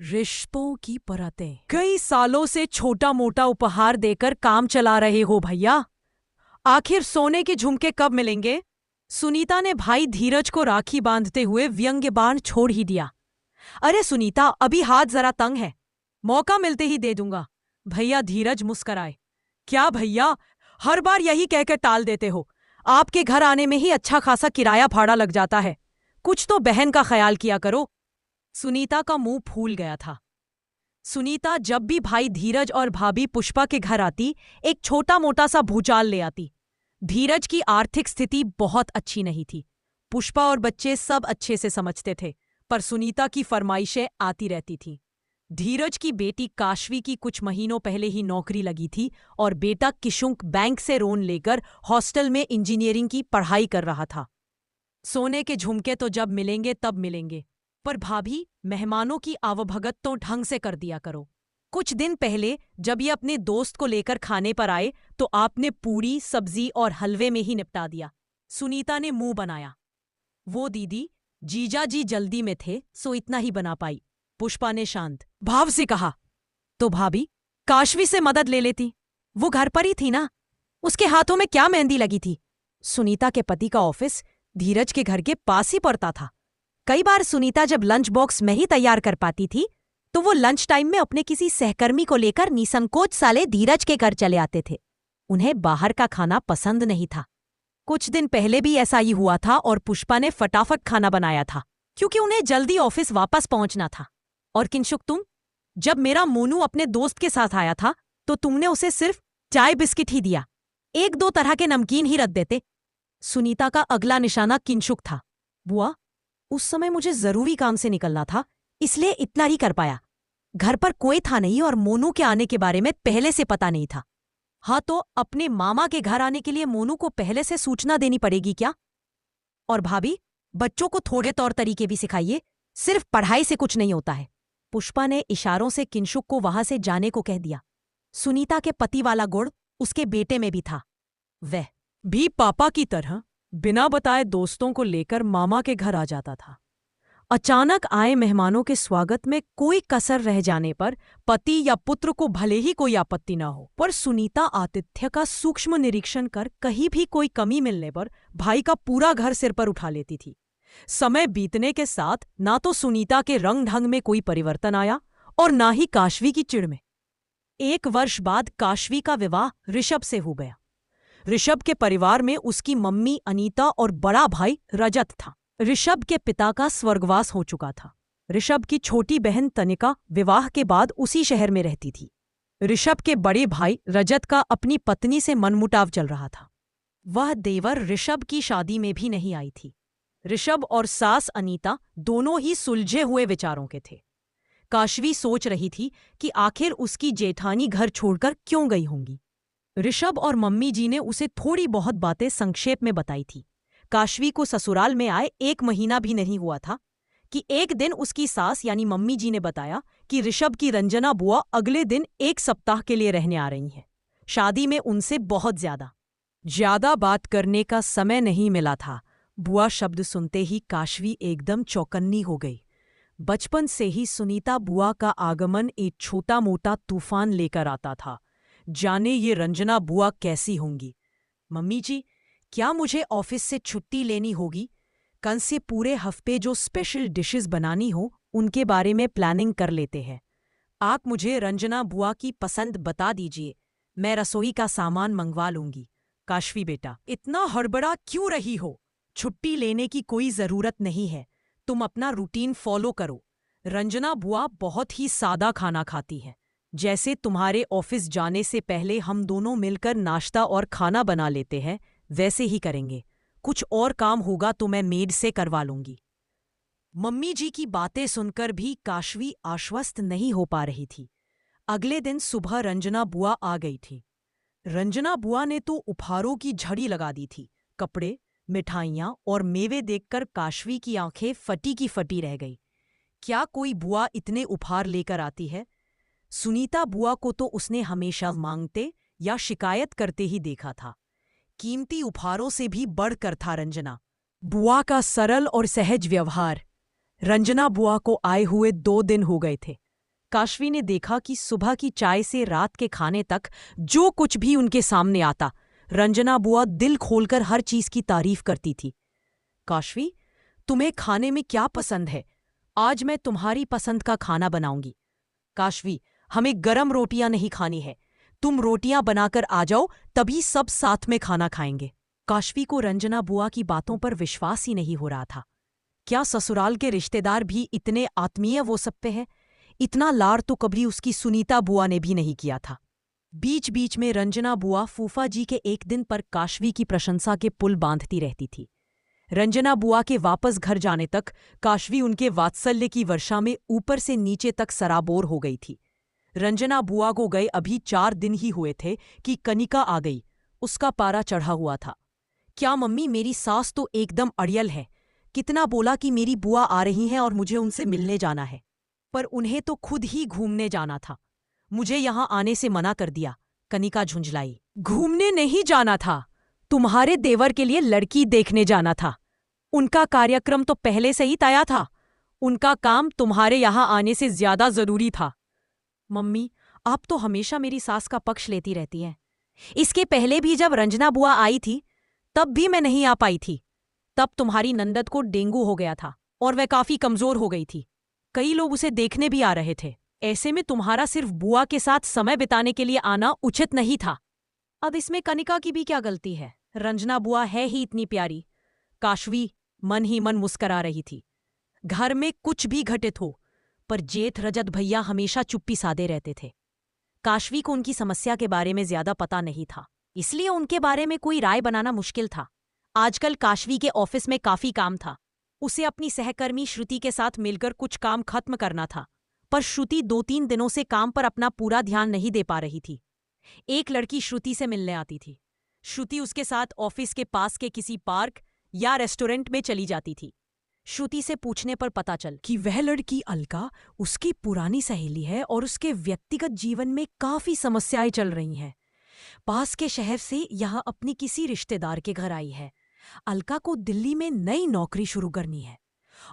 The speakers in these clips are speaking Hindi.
रिश्तों की परतें। कई सालों से छोटा मोटा उपहार देकर काम चला रहे हो भैया, आखिर सोने के झुमके कब मिलेंगे? सुनीता ने भाई धीरज को राखी बांधते हुए व्यंग्य बाण छोड़ ही दिया। अरे सुनीता, अभी हाथ जरा तंग है, मौका मिलते ही दे दूंगा। भैया धीरज मुस्कराए। क्या भैया, हर बार यही कहकर टाल देते हो? आपके घर आने में ही अच्छा खासा किराया भाड़ा लग जाता है, कुछ तो बहन का ख्याल किया करो। सुनीता का मुंह फूल गया था। सुनीता जब भी भाई धीरज और भाभी पुष्पा के घर आती, एक छोटा मोटा सा भूचाल ले आती। धीरज की आर्थिक स्थिति बहुत अच्छी नहीं थी, पुष्पा और बच्चे सब अच्छे से समझते थे, पर सुनीता की फरमाइशें आती रहती थीं। धीरज की बेटी काशवी की कुछ महीनों पहले ही नौकरी लगी थी और बेटा किशुंक बैंक से लोन लेकर हॉस्टल में इंजीनियरिंग की पढ़ाई कर रहा था। सोने के झुमके तो जब मिलेंगे तब मिलेंगे, पर भाभी, मेहमानों की आवभगत तो ढंग से कर दिया करो। कुछ दिन पहले जब ये अपने दोस्त को लेकर खाने पर आए तो आपने पूरी सब्जी और हलवे में ही निपटा दिया। सुनीता ने मुंह बनाया। वो दीदी, जीजा जी जल्दी में थे सो इतना ही बना पाई, पुष्पा ने शांत भाव से कहा। तो भाभी, काशवी से मदद ले लेती, वो घर पर ही थी ना, उसके हाथों में क्या मेहंदी लगी थी? सुनीता के पति का ऑफिस धीरज के घर के पास ही पड़ता था। कई बार सुनीता जब लंच बॉक्स में ही तैयार कर पाती थी तो वो लंच टाइम में अपने किसी सहकर्मी को लेकर निसंकोच साले धीरज के घर चले आते थे। उन्हें बाहर का खाना पसंद नहीं था। कुछ दिन पहले भी ऐसा ही हुआ था और पुष्पा ने फटाफट खाना बनाया था क्योंकि उन्हें जल्दी ऑफिस वापस पहुंचना था। और किंशुक, तुम, जब मेरा मोनू अपने दोस्त के साथ आया था तो तुमने उसे सिर्फ चाय बिस्किट ही दिया, एक दो तरह के नमकीन ही रख देते। सुनीता का अगला निशाना किंशुक था। बुआ, उस समय मुझे जरूरी काम से निकलना था, इसलिए इतना ही कर पाया। घर पर कोई था नहीं और मोनू के आने के बारे में पहले से पता नहीं था। हाँ, तो अपने मामा के घर आने के लिए मोनू को पहले से सूचना देनी पड़ेगी क्या? और भाभी, बच्चों को थोड़े तौर तरीके भी सिखाइए, सिर्फ पढ़ाई से कुछ नहीं होता है। पुष्पा ने इशारों से किंशुक को वहां से जाने को कह दिया। सुनीता के पति वाला गुण उसके बेटे में भी था। वह भी पापा की तरह बिना बताए दोस्तों को लेकर मामा के घर आ जाता था। अचानक आए मेहमानों के स्वागत में कोई कसर रह जाने पर पति या पुत्र को भले ही कोई आपत्ति न हो, पर सुनीता आतिथ्य का सूक्ष्म निरीक्षण कर कहीं भी कोई कमी मिलने पर भाई का पूरा घर सिर पर उठा लेती थी। समय बीतने के साथ ना तो सुनीता के रंग ढंग में कोई परिवर्तन आया और ना ही काशवी की चिढ़ में। 1 वर्ष बाद काशवी का विवाह ऋषभ से हो गया। ऋषभ के परिवार में उसकी मम्मी अनीता और बड़ा भाई रजत था। ऋषभ के पिता का स्वर्गवास हो चुका था। ऋषभ की छोटी बहन तनिका विवाह के बाद उसी शहर में रहती थी। ऋषभ के बड़े भाई रजत का अपनी पत्नी से मनमुटाव चल रहा था। वह देवर ऋषभ की शादी में भी नहीं आई थी। ऋषभ और सास अनीता दोनों ही सुलझे हुए विचारों के थे। काशवी सोच रही थी कि आखिर उसकी जेठानी घर छोड़कर क्यों गई होंगी। ऋषभ और मम्मी जी ने उसे थोड़ी बहुत बातें संक्षेप में बताई थी। काशवी को ससुराल में आए 1 महीना भी नहीं हुआ था कि एक दिन उसकी सास यानी मम्मी जी ने बताया कि ऋषभ की रंजना बुआ अगले दिन 1 सप्ताह के लिए रहने आ रही हैं। शादी में उनसे बहुत ज्यादा बात करने का समय नहीं मिला था। बुआ शब्द सुनते ही काशवी एकदम चौकन्नी हो गई। बचपन से ही सुनीता बुआ का आगमन एक छोटा मोटा तूफान लेकर आता था। जाने ये रंजना बुआ कैसी होंगी। मम्मी जी, क्या मुझे ऑफिस से छुट्टी लेनी होगी? कल से पूरे हफ्ते जो स्पेशल डिशेस बनानी हो उनके बारे में प्लानिंग कर लेते हैं। आप मुझे रंजना बुआ की पसंद बता दीजिए, मैं रसोई का सामान मंगवा लूंगी। काशवी बेटा, इतना हड़बड़ा क्यों रही हो? छुट्टी लेने की कोई जरूरत नहीं है, तुम अपना रूटीन फॉलो करो। रंजना बुआ बहुत ही सादा खाना खाती है। जैसे तुम्हारे ऑफिस जाने से पहले हम दोनों मिलकर नाश्ता और खाना बना लेते हैं, वैसे ही करेंगे। कुछ और काम होगा तो मैं मेड से करवा लूंगी। मम्मी जी की बातें सुनकर भी काशवी आश्वस्त नहीं हो पा रही थी। अगले दिन सुबह रंजना बुआ आ गई थी। रंजना बुआ ने तो उपहारों की झड़ी लगा दी थी। कपड़े, मिठाइयां और मेवे देखकर काशवी की आंखें फटी की फटी रह गई। क्या कोई बुआ इतने उपहार लेकर आती है? सुनीता बुआ को तो उसने हमेशा मांगते या शिकायत करते ही देखा था। कीमती उपहारों से भी बढ़कर था रंजना बुआ का सरल और सहज व्यवहार। रंजना बुआ को आए हुए 2 दिन हो गए थे। काशवी ने देखा कि सुबह की चाय से रात के खाने तक जो कुछ भी उनके सामने आता, रंजना बुआ दिल खोलकर हर चीज की तारीफ करती थी। काशवी, तुम्हें खाने में क्या पसंद है? आज मैं तुम्हारी पसंद का खाना बनाऊंगी। काशवी, हमें गरम रोटियां नहीं खानी है, तुम रोटियां बनाकर आ जाओ, तभी सब साथ में खाना खाएंगे। काशवी को रंजना बुआ की बातों पर विश्वास ही नहीं हो रहा था। क्या ससुराल के रिश्तेदार भी इतने आत्मीय वो सब पे है? इतना लाड़ तो कभी उसकी सुनीता बुआ ने भी नहीं किया था। बीच बीच में रंजना बुआ फूफा जी के एक दिन पर काशवी की प्रशंसा के पुल बांधती रहती थी। रंजना बुआ के वापस घर जाने तक काशवी उनके वात्सल्य की वर्षा में ऊपर से नीचे तक सराबोर हो गई थी। रंजना बुआ को गए अभी 4 दिन ही हुए थे कि कनिका आ गई। उसका पारा चढ़ा हुआ था। क्या मम्मी, मेरी सास तो एकदम अड़ियल है। कितना बोला कि मेरी बुआ आ रही हैं और मुझे उनसे मिलने जाना है, पर उन्हें तो खुद ही घूमने जाना था। मुझे यहां आने से मना कर दिया। कनिका झुंझलाई। घूमने नहीं जाना था, तुम्हारे देवर के लिए लड़की देखने जाना था। उनका कार्यक्रम तो पहले से ही तय था। उनका काम तुम्हारे यहां आने से ज्यादा जरूरी था। मम्मी, आप तो हमेशा मेरी सास का पक्ष लेती रहती हैं। इसके पहले भी जब रंजना बुआ आई थी, तब भी मैं नहीं आ पाई थी। तब तुम्हारी नंदत को डेंगू हो गया था और वह काफी कमजोर हो गई थी। कई लोग उसे देखने भी आ रहे थे। ऐसे में तुम्हारा सिर्फ बुआ के साथ समय बिताने के लिए आना उचित नहीं था। अब इसमें कनिका की भी क्या गलती है? रंजना बुआ है ही इतनी प्यारी। काशवी मन ही मन मुस्करा रही थी। घर में कुछ भी घटित हो, पर जेठ रजत भैया हमेशा चुप्पी साधे रहते थे। काशवी को उनकी समस्या के बारे में ज्यादा पता नहीं था, इसलिए उनके बारे में कोई राय बनाना मुश्किल था। आजकल काशवी के ऑफिस में काफी काम था। उसे अपनी सहकर्मी श्रुति के साथ मिलकर कुछ काम खत्म करना था, पर श्रुति 2-3 दिनों से काम पर अपना पूरा ध्यान नहीं दे पा रही थी। एक लड़की श्रुति से मिलने आती थी। श्रुति उसके साथ ऑफिस के पास के किसी पार्क या रेस्टोरेंट में चली जाती थी। श्रुति से पूछने पर पता चल कि वह लड़की अलका उसकी पुरानी सहेली है और उसके व्यक्तिगत जीवन में काफी समस्याएं चल रही हैं। पास के शहर से यहाँ अपनी किसी रिश्तेदार के घर आई है। अलका को दिल्ली में नई नौकरी शुरू करनी है।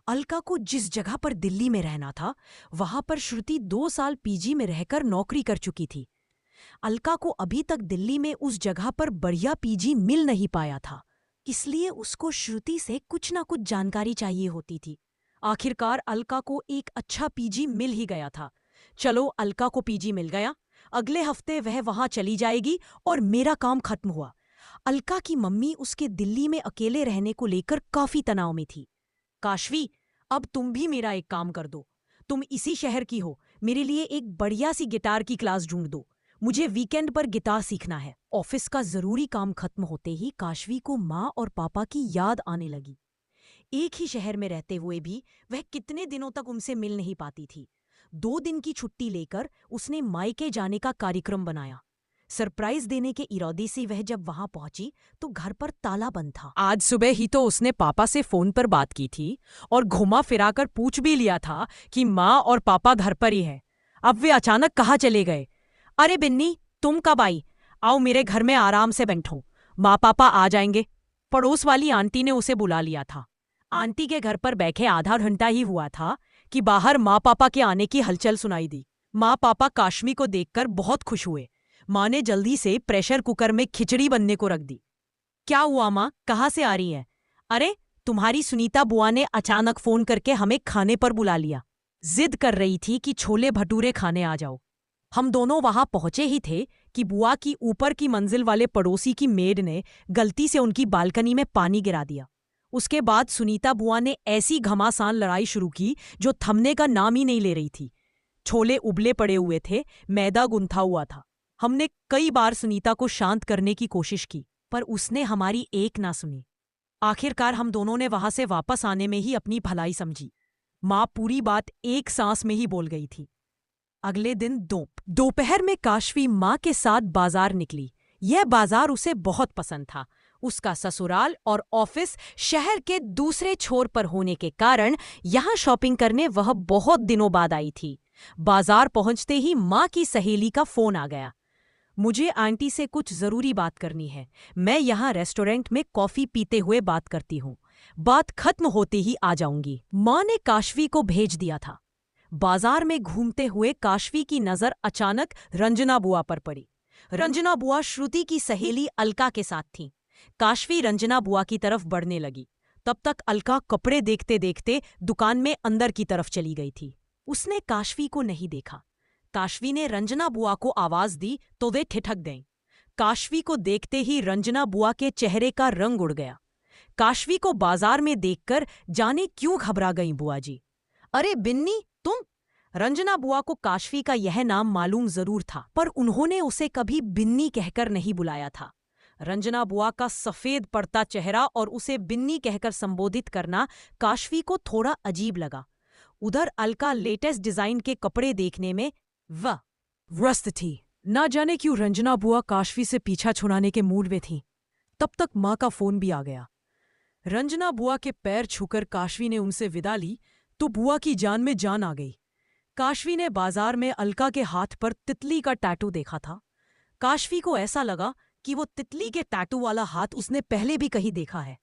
अलका को जिस जगह पर दिल्ली में रहना था, वहां पर श्रुति 2 साल पीजी में रहकर नौकरी कर चुकी थी। अलका को अभी तक दिल्ली में उस जगह पर बढ़िया पीजी मिल नहीं पाया था, इसलिए उसको श्रुति से कुछ ना कुछ जानकारी चाहिए होती थी। आखिरकार अलका को एक अच्छा पीजी मिल ही गया था। चलो, अलका को पीजी मिल गया। अगले हफ्ते वह वहां चली जाएगी और मेरा काम खत्म हुआ। अलका की मम्मी उसके दिल्ली में अकेले रहने को लेकर काफी तनाव में थी। काशवी, अब तुम भी मेरा एक काम कर दो। तुम इसी शहर की हो, मेरे लिए एक बढ़िया सी गिटार की क्लास ढूंढ दो। मुझे वीकेंड पर गिटार सीखना है। ऑफिस का जरूरी काम खत्म होते ही काशवी को माँ और पापा की याद आने लगी। एक ही शहर में रहते हुए भी वह कितने दिनों तक उनसे मिल नहीं पाती थी। 2 दिन की छुट्टी लेकर उसने मायके जाने का कार्यक्रम बनाया। सरप्राइज देने के इरादे से वह जब वहां पहुंची तो घर पर ताला बंद था। आज सुबह ही तो उसने पापा से फोन पर बात की थी और घुमा फिराकर पूछ भी लिया था कि माँ और पापा घर पर ही हैं। अब वे अचानक कहाँ चले गए? अरे बिन्नी, तुम कब आई? आओ मेरे घर में आराम से बैठो, माँ पापा आ जाएंगे। पड़ोस वाली आंटी ने उसे बुला लिया था। आंटी के घर पर बैठे आधा घंटा ही हुआ था कि बाहर माँ पापा के आने की हलचल सुनाई दी। माँ पापा काशवी को देखकर बहुत खुश हुए। माँ ने जल्दी से प्रेशर कुकर में खिचड़ी बनने को रख दी। क्या हुआ माँ, कहाँ से आ रही है? अरे, तुम्हारी सुनीता बुआ ने अचानक फोन करके हमें खाने पर बुला लिया। जिद कर रही थी कि छोले भटूरे खाने आ जाओ। हम दोनों वहां पहुंचे ही थे कि बुआ की ऊपर की मंजिल वाले पड़ोसी की मेड ने गलती से उनकी बालकनी में पानी गिरा दिया। उसके बाद सुनीता बुआ ने ऐसी घमासान लड़ाई शुरू की जो थमने का नाम ही नहीं ले रही थी। छोले उबले पड़े हुए थे, मैदा गुंथा हुआ था। हमने कई बार सुनीता को शांत करने की कोशिश की, पर उसने हमारी एक ना सुनी। आखिरकार हम दोनों ने वहां से वापस आने में ही अपनी भलाई समझी। माँ पूरी बात एक सांस में ही बोल गई थी। अगले दिन दोपहर में काशवी माँ के साथ बाजार निकली। यह बाजार उसे बहुत पसंद था। उसका ससुराल और ऑफिस शहर के दूसरे छोर पर होने के कारण यहाँ शॉपिंग करने वह बहुत दिनों बाद आई थी। बाजार पहुंचते ही माँ की सहेली का फोन आ गया। मुझे आंटी से कुछ जरूरी बात करनी है। मैं यहाँ रेस्टोरेंट में कॉफी पीते हुए बात करती हूँ। बात खत्म होते ही आ जाऊंगी। माँ ने काशवी को भेज दिया था। बाजार में घूमते हुए काशवी की नजर अचानक रंजना बुआ पर पड़ी। रंजना बुआ श्रुति की सहेली अलका के साथ थी। काशवी रंजना बुआ की तरफ बढ़ने लगी। तब तक अलका कपड़े देखते देखते दुकान में अंदर की तरफ चली गई थी। उसने काशवी को नहीं देखा। काशवी ने रंजना बुआ को आवाज दी तो वे ठिठक गईं। काशवी को देखते ही रंजना बुआ के चेहरे का रंग उड़ गया। काशवी को बाजार में देखकर जाने क्यों घबरा गईं बुआ जी। अरे बिन्नी, तुम? रंजना बुआ को काशवी का यह नाम मालूम जरूर था, पर उन्होंने उसे कभी बिन्नी कहकर नहीं बुलाया था। रंजना बुआ का सफेद पड़ता चेहरा और उसे बिन्नी कहकर संबोधित करना काशवी को थोड़ा अजीब लगा। उधर अलका लेटेस्ट डिजाइन के कपड़े देखने में व्यस्त थी। ना जाने क्यों रंजना बुआ काशवी से पीछा छुड़ाने के मूड में थी। तब तक माँ का फोन भी आ गया। रंजना बुआ के पैर छूकर काशवी ने उनसे विदा ली तो बुआ की जान में जान आ गई। काशवी ने बाजार में अलका के हाथ पर तितली का टैटू देखा था। काशवी को ऐसा लगा कि वो तितली के टैटू वाला हाथ उसने पहले भी कहीं देखा है।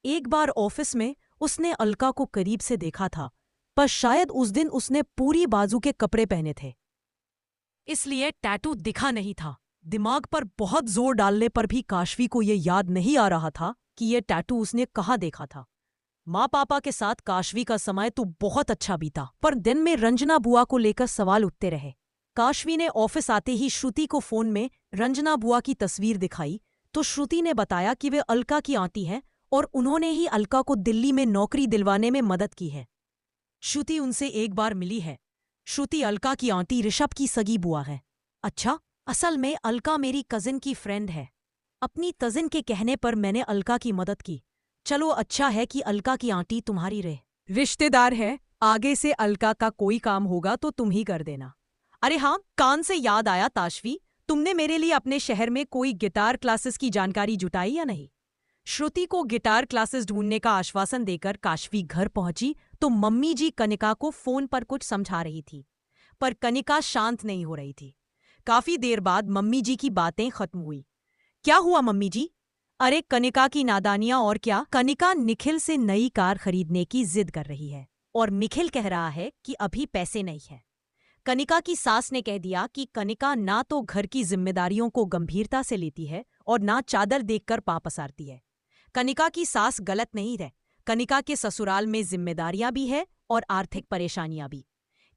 एक बार ऑफिस में उसने अलका को करीब से देखा था, पर शायद उस दिन उसने पूरी बाजू के कपड़े पहने थे, इसलिए टैटू दिखा नहीं था। दिमाग पर बहुत जोर डालने पर भी काशवी को ये याद नहीं आ रहा था कि ये टैटू उसने कहाँ देखा था। माँ पापा के साथ काशवी का समय तो बहुत अच्छा बीता, पर दिन में रंजना बुआ को लेकर सवाल उठते रहे। काशवी ने ऑफिस आते ही श्रुति को फोन में रंजना बुआ की तस्वीर दिखाई तो श्रुति ने बताया कि वे अलका की आंटी हैं और उन्होंने ही अलका को दिल्ली में नौकरी दिलवाने में मदद की है। श्रुति उनसे एक बार मिली है। श्रुति अलका की आंटी ऋषभ की सगी बुआ है। अच्छा, असल में अलका मेरी कजिन की फ्रेंड है। अपनी कजिन के कहने पर मैंने अलका की मदद की। चलो, अच्छा है कि अलका की आंटी तुम्हारी रिश्तेदार है। आगे से अलका का कोई काम होगा तो तुम ही कर देना। अरे हाँ, कान से याद आया ताशवी, तुमने मेरे लिए अपने शहर में कोई गिटार क्लासेस की जानकारी जुटाई या नहीं? श्रुति को गिटार क्लासेस ढूंढने का आश्वासन देकर काशवी घर पहुंची तो मम्मी जी कनिका को फोन पर कुछ समझा रही थी, पर कनिका शांत नहीं हो रही थी। काफी देर बाद मम्मी जी की बातें खत्म हुई। क्या हुआ मम्मी जी? अरे कनिका की नादानियां और क्या। कनिका निखिल से नई कार खरीदने की जिद कर रही है और निखिल कह रहा है कि अभी पैसे नहीं है। कनिका की सास ने कह दिया कि कनिका ना तो घर की जिम्मेदारियों को गंभीरता से लेती है और ना चादर देखकर पाँव पसारती है। कनिका की सास गलत नहीं है। कनिका के ससुराल में जिम्मेदारियां भी है और आर्थिक परेशानियां भी।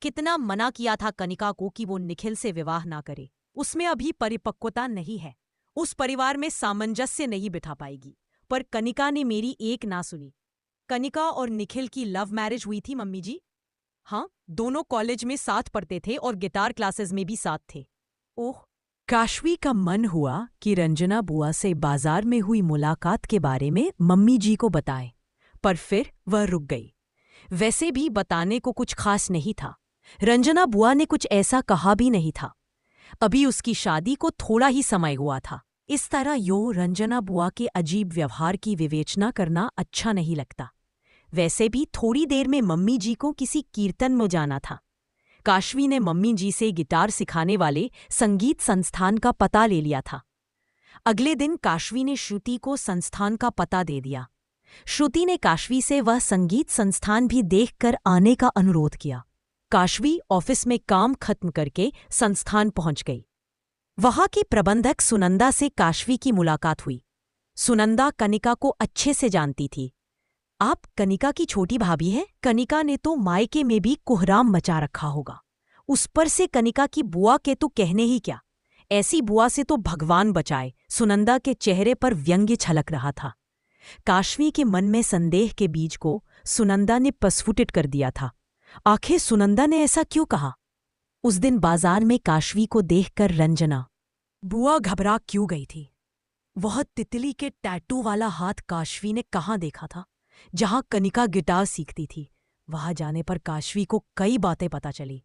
कितना मना किया था कनिका को कि वो निखिल से विवाह ना करे। उसमें अभी परिपक्वता नहीं है, उस परिवार में सामंजस्य नहीं बिठा पाएगी। पर कनिका ने मेरी एक ना सुनी। कनिका और निखिल की लव मैरिज हुई थी मम्मी जी। हाँ, दोनों कॉलेज में साथ पढ़ते थे और गिटार क्लासेस में भी साथ थे। ओह। काशवी का मन हुआ कि रंजना बुआ से बाजार में हुई मुलाकात के बारे में मम्मी जी को बताए, पर फिर वह रुक गई। वैसे भी बताने को कुछ खास नहीं था। रंजना बुआ ने कुछ ऐसा कहा भी नहीं था। अभी उसकी शादी को थोड़ा ही समय हुआ था। इस तरह रंजना बुआ के अजीब व्यवहार की विवेचना करना अच्छा नहीं लगता। वैसे भी थोड़ी देर में मम्मी जी को किसी कीर्तन में जाना था। काशवी ने मम्मी जी से गिटार सिखाने वाले संगीत संस्थान का पता ले लिया था। अगले दिन काशवी ने श्रुति को संस्थान का पता दे दिया। श्रुति ने काशवी से वह संगीत संस्थान भी देखकर आने का अनुरोध किया। काशवी ऑफिस में काम खत्म करके संस्थान पहुंच गई। वहां की प्रबंधक सुनंदा से काशवी की मुलाकात हुई। सुनंदा कनिका को अच्छे से जानती थी। आप कनिका की छोटी भाभी हैं? कनिका ने तो मायके में भी कोहराम मचा रखा होगा। उस पर से कनिका की बुआ के तो कहने ही क्या। ऐसी बुआ से तो भगवान बचाए। सुनंदा के चेहरे पर व्यंग्य छलक रहा था। काशवी के मन में संदेह के बीज को सुनंदा ने प्रस्फुटित कर दिया था। आखिर सुनंदा ने ऐसा क्यों कहा? उस दिन बाजार में काशवी को देखकर रंजना बुआ घबरा क्यों गई थी? वह तितली के टैटू वाला हाथ काशवी ने कहाँ देखा था? जहां कनिका गिटार सीखती थी। वहां जाने पर काशवी को कई बातें पता चली।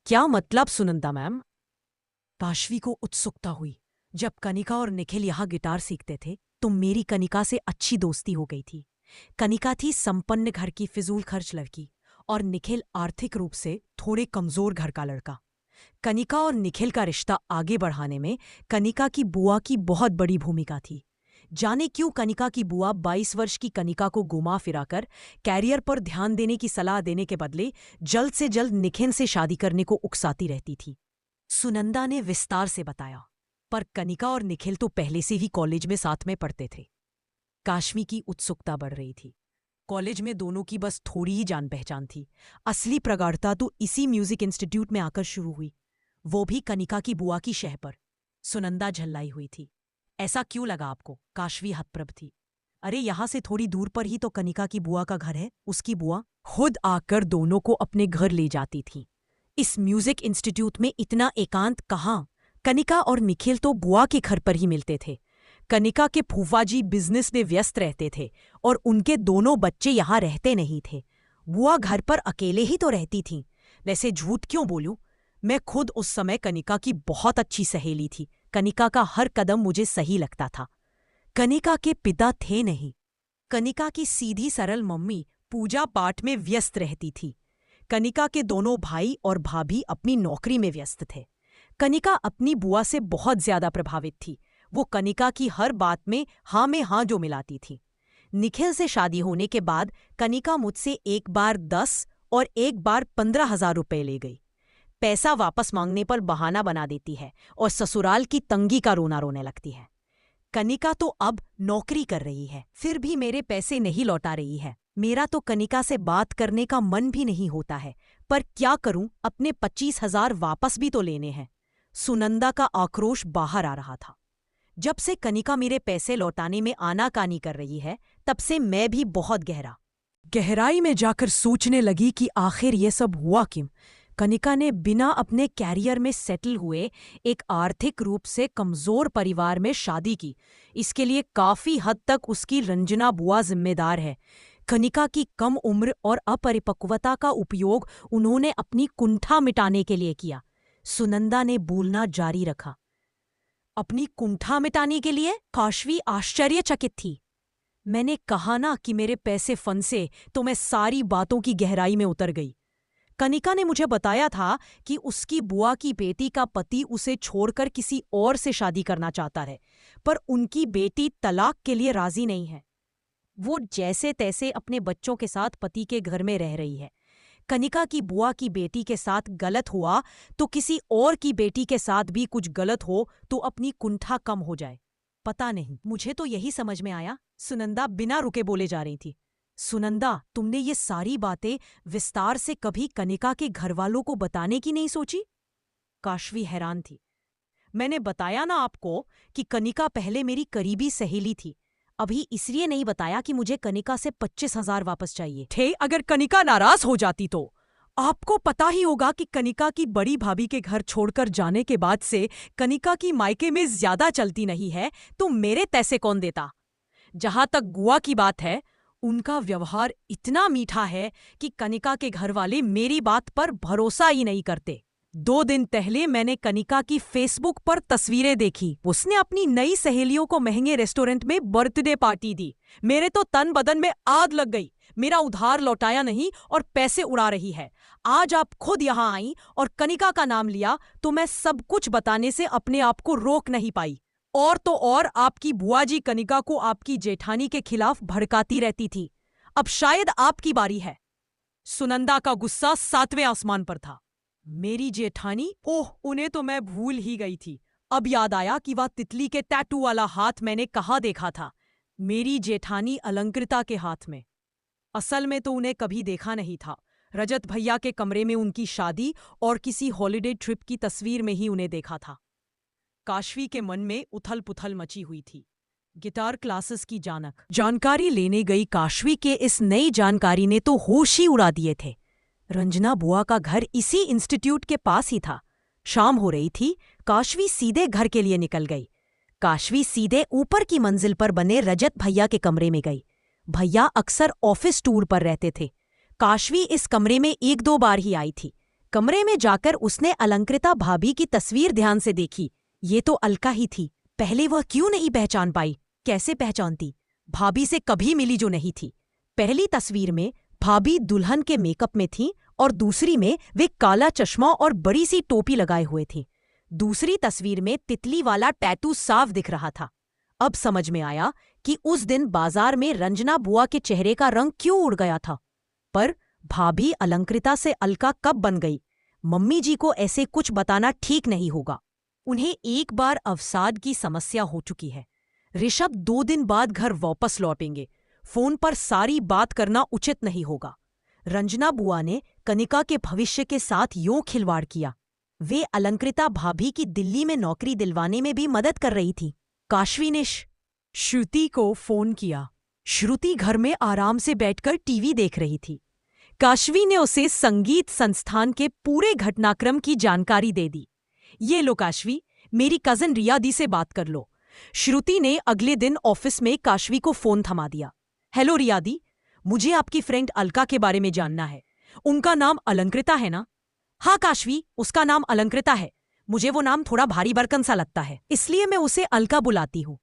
क्या मतलब सुनंदा मैम? काशवी को उत्सुकता हुई। जब कनिका और निखिल यहां गिटार सीखते थे तो मेरी कनिका से अच्छी दोस्ती हो गई थी। कनिका थी संपन्न घर की फिजूल खर्च लड़की और निखिल आर्थिक रूप से थोड़े कमजोर घर का लड़का। कनिका और निखिल का रिश्ता आगे बढ़ाने में कनिका की बुआ की बहुत बड़ी भूमिका थी। जाने क्यों कनिका की बुआ 22 वर्ष की कनिका को घुमा फिराकर कैरियर पर ध्यान देने की सलाह देने के बदले जल्द से जल्द निखिल से शादी करने को उकसाती रहती थी। सुनंदा ने विस्तार से बताया। पर कनिका और निखिल तो पहले से ही कॉलेज में साथ में पढ़ते थे। काश्मी की उत्सुकता बढ़ रही थी। कॉलेज में दोनों की बस थोड़ी ही जान पहचान थी। असली प्रगाढ़ता तो इसी म्यूजिक इंस्टीट्यूट में आकर शुरू हुई, वो भी कनिका की बुआ की शह पर। सुनंदा झल्लाई हुई थी। ऐसा क्यों लगा आपको? काशवी हतप्रभ थी। अरे यहां से थोड़ी दूर पर ही तो कनिका की बुआ का घर है। उसकी बुआ खुद आकर दोनों को अपने घर ले जाती थी। इस म्यूजिक इंस्टीट्यूट में इतना एकांत कहाँ? कनिका और निखिल तो बुआ के घर पर ही मिलते थे। कनिका के फूफाजी बिजनेस में व्यस्त रहते थे और उनके दोनों बच्चे यहाँ रहते नहीं थे। बुआ घर पर अकेले ही तो रहती थीं। वैसे झूठ क्यों बोलूं, मैं खुद उस समय कनिका की बहुत अच्छी सहेली थी। कनिका का हर कदम मुझे सही लगता था। कनिका के पिता थे नहीं। कनिका की सीधी सरल मम्मी पूजा पाठ में व्यस्त रहती थी। कनिका के दोनों भाई और भाभी अपनी नौकरी में व्यस्त थे। कनिका अपनी बुआ से बहुत ज्यादा प्रभावित थी। वो कनिका की हर बात में हाँ जो मिलाती थी। निखिल से शादी होने के बाद कनिका मुझसे एक बार 10 और एक बार 15,000 रुपए ले गई। पैसा वापस मांगने पर बहाना बना देती है और ससुराल की तंगी का रोना रोने लगती है। कनिका तो अब नौकरी कर रही है, फिर भी मेरे पैसे नहीं लौटा रही है। मेरा तो कनिका से बात करने का मन भी नहीं होता है, पर क्या करूं, अपने 25,000 वापस भी तो लेने हैं। सुनंदा का आक्रोश बाहर आ रहा था। जब से कनिका मेरे पैसे लौटाने में आनाकानी कर रही है, तब से मैं भी बहुत गहराई में जाकर सोचने लगी कि आखिर ये सब हुआ क्यों। कनिका ने बिना अपने कैरियर में सेटल हुए एक आर्थिक रूप से कमजोर परिवार में शादी की। इसके लिए काफी हद तक उसकी रंजना बुआ जिम्मेदार है। कनिका की कम उम्र और अपरिपक्वता का उपयोग उन्होंने अपनी कुंठा मिटाने के लिए किया। सुनंदा ने बोलना जारी रखा। अपनी कुंठा मिटाने के लिए? काशवी आश्चर्यचकित थी। मैंने कहा ना कि मेरे पैसे फंसे तो मैं सारी बातों की गहराई में उतर गई। कनिका ने मुझे बताया था कि उसकी बुआ की बेटी का पति उसे छोड़कर किसी और से शादी करना चाहता है, पर उनकी बेटी तलाक के लिए राजी नहीं है। वो जैसे तैसे अपने बच्चों के साथ पति के घर में रह रही है। कनिका की बुआ की बेटी के साथ गलत हुआ तो किसी और की बेटी के साथ भी कुछ गलत हो तो अपनी कुंठा कम हो जाए। पता नहीं, मुझे तो यही समझ में आया। सुनंदा बिना रुके बोले जा रही थी। सुनंदा, तुमने ये सारी बातें विस्तार से कभी कनिका के घरवालों को बताने की नहीं सोची? काशवी हैरान थी। मैंने बताया ना आपको कि कनिका पहले मेरी करीबी सहेली थी। अभी इसलिए नहीं बताया कि मुझे कनिका से 25,000 वापस चाहिए थे। अगर कनिका नाराज हो जाती तो आपको पता ही होगा कि कनिका की बड़ी भाभी के घर छोड़कर जाने के बाद से कनिका की मायके में ज्यादा चलती नहीं है, तो मेरे पैसे कौन देता? जहां तक गुआ की बात है, उनका व्यवहार इतना मीठा है कि कनिका के घरवाले मेरी बात पर भरोसा ही नहीं करते। 2 दिन पहले मैंने कनिका की फेसबुक पर तस्वीरें देखी। उसने अपनी नई सहेलियों को महंगे रेस्टोरेंट में बर्थडे पार्टी दी। मेरे तो तन बदन में आग लग गई। मेरा उधार लौटाया नहीं और पैसे उड़ा रही है। आज आप खुद यहाँ आई और कनिका का नाम लिया तो मैं सब कुछ बताने से अपने आप को रोक नहीं पाई। और तो और आपकी बुआ जी कनिका को आपकी जेठानी के खिलाफ भड़काती रहती थी। अब शायद आपकी बारी है। सुनंदा का गुस्सा 7वें आसमान पर था। मेरी जेठानी? ओह, उन्हें तो मैं भूल ही गई थी। अब याद आया कि वह तितली के टैटू वाला हाथ मैंने कहाँ देखा था। मेरी जेठानी अलंकृता के हाथ में। असल में तो उन्हें कभी देखा नहीं था। रजत भैया के कमरे में उनकी शादी और किसी हॉलिडे ट्रिप की तस्वीर में ही उन्हें देखा था। काशवी के मन में उथल पुथल मची हुई थी। गिटार क्लासेस की जानकारी लेने गई काशवी के इस नई जानकारी ने तो होश ही उड़ा दिए थे। रंजना बुआ का घर इसी इंस्टीट्यूट के पास ही था। शाम हो रही थी। काशवी सीधे घर के लिए निकल गई। काशवी सीधे ऊपर की मंजिल पर बने रजत भैया के कमरे में गई। भैया अक्सर ऑफिस टूर पर रहते थे। काशवी इस कमरे में 1-2 बार ही आई थी। कमरे में जाकर उसने अलंकृता भाभी की तस्वीर ध्यान से देखी। ये तो अलका ही थी। पहले वह क्यों नहीं पहचान पाई? कैसे पहचानती? भाभी से कभी मिली जो नहीं थी। पहली तस्वीर में भाभी दुल्हन के मेकअप में थी और दूसरी में वे काला चश्मा और बड़ी सी टोपी लगाए हुए थी। दूसरी तस्वीर में तितली वाला टैटू साफ दिख रहा था। अब समझ में आया कि उस दिन बाजार में रंजना बुआ के चेहरे का रंग क्यों उड़ गया था। पर भाभी अलंकृता से अलका कब बन गई? मम्मी जी को ऐसे कुछ बताना ठीक नहीं होगा। उन्हें एक बार अवसाद की समस्या हो चुकी है। ऋषभ 2 दिन बाद घर वापस लौटेंगे। फोन पर सारी बात करना उचित नहीं होगा। रंजना बुआ ने कनिका के भविष्य के साथ यूं खिलवाड़ किया। वे अलंकृता भाभी की दिल्ली में नौकरी दिलवाने में भी मदद कर रही थी। काशवी ने श्रुति को फोन किया। श्रुति घर में आराम से बैठकर टीवी देख रही थी। काशवी ने उसे संगीत संस्थान के पूरे घटनाक्रम की जानकारी दे दी। ये लो काशवी, मेरी कजन रिया दी से बात कर लो। श्रुति ने अगले दिन ऑफिस में काशवी को फोन थमा दिया। हेलो रिया दी, मुझे आपकी फ्रेंड अलका के बारे में जानना है। उनका नाम अलंकृता है ना? हाँ काशवी, उसका नाम अलंकृता है। मुझे वो नाम थोड़ा भारी भरकम सा लगता है, इसलिए मैं उसे अलका बुलाती हूँ।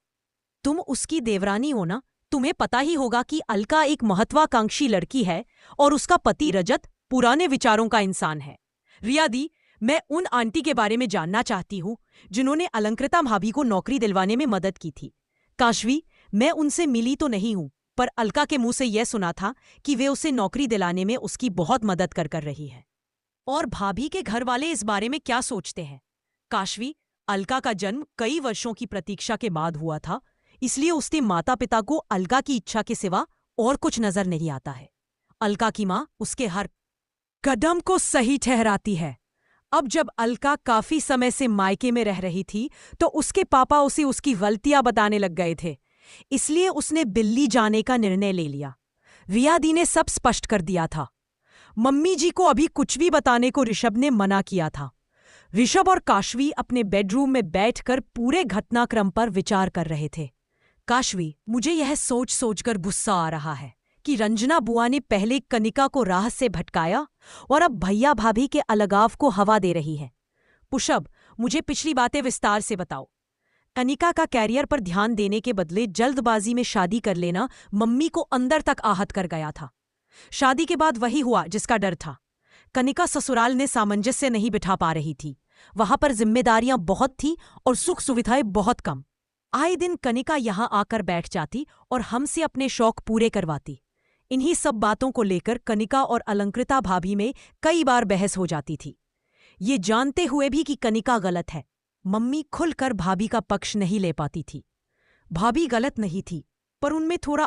तुम उसकी देवरानी हो ना? तुम्हें पता ही होगा कि अलका एक महत्वाकांक्षी लड़की है और उसका पति रजत पुराने विचारों का इंसान है। रिया दी, मैं उन आंटी के बारे में जानना चाहती हूँ जिन्होंने अलंकृता भाभी को नौकरी दिलवाने में मदद की थी। काशवी, मैं उनसे मिली तो नहीं हूँ, पर अलका के मुंह से यह सुना था कि वे उसे नौकरी दिलाने में उसकी बहुत मदद कर रही है। और भाभी के घर वाले इस बारे में क्या सोचते हैं? काशवी, अलका का जन्म कई वर्षों की प्रतीक्षा के बाद हुआ था, इसलिए उसके माता पिता को अलका की इच्छा के सिवा और कुछ नजर नहीं आता है। अलका की माँ उसके हर कदम को सही ठहराती है। अब जब अलका काफी समय से मायके में रह रही थी तो उसके पापा उसे उसकी गलतियां बताने लग गए थे, इसलिए उसने दिल्ली जाने का निर्णय ले लिया। रिया दी ने सब स्पष्ट कर दिया था। मम्मी जी को अभी कुछ भी बताने को ऋषभ ने मना किया था। ऋषभ और काशवी अपने बेडरूम में बैठकर पूरे घटनाक्रम पर विचार कर रहे थे। काशवी, मुझे यह सोच सोचकर गुस्सा आ रहा है कि रंजना बुआ ने पहले कनिका को राह से भटकाया और अब भैया भाभी के अलगाव को हवा दे रही है। पुषभ, मुझे पिछली बातें विस्तार से बताओ। कनिका का कैरियर पर ध्यान देने के बदले जल्दबाजी में शादी कर लेना मम्मी को अंदर तक आहत कर गया था। शादी के बाद वही हुआ जिसका डर था। कनिका ससुराल में सामंजस्य नहीं बिठा पा रही थी। वहां पर जिम्मेदारियां बहुत थी और सुख सुविधाएं बहुत कम। आए दिन कनिका यहां आकर बैठ जाती और हमसे अपने शौक पूरे करवाती। इन्हीं सब बातों को लेकर कनिका और अलंकृता भाभी में कई बार बहस हो जाती थी। ये जानते हुए भी कि कनिका गलत है, मम्मी खुलकर भाभी का पक्ष नहीं ले पाती थी। भाभी गलत नहीं थी, पर उनमें थोड़ा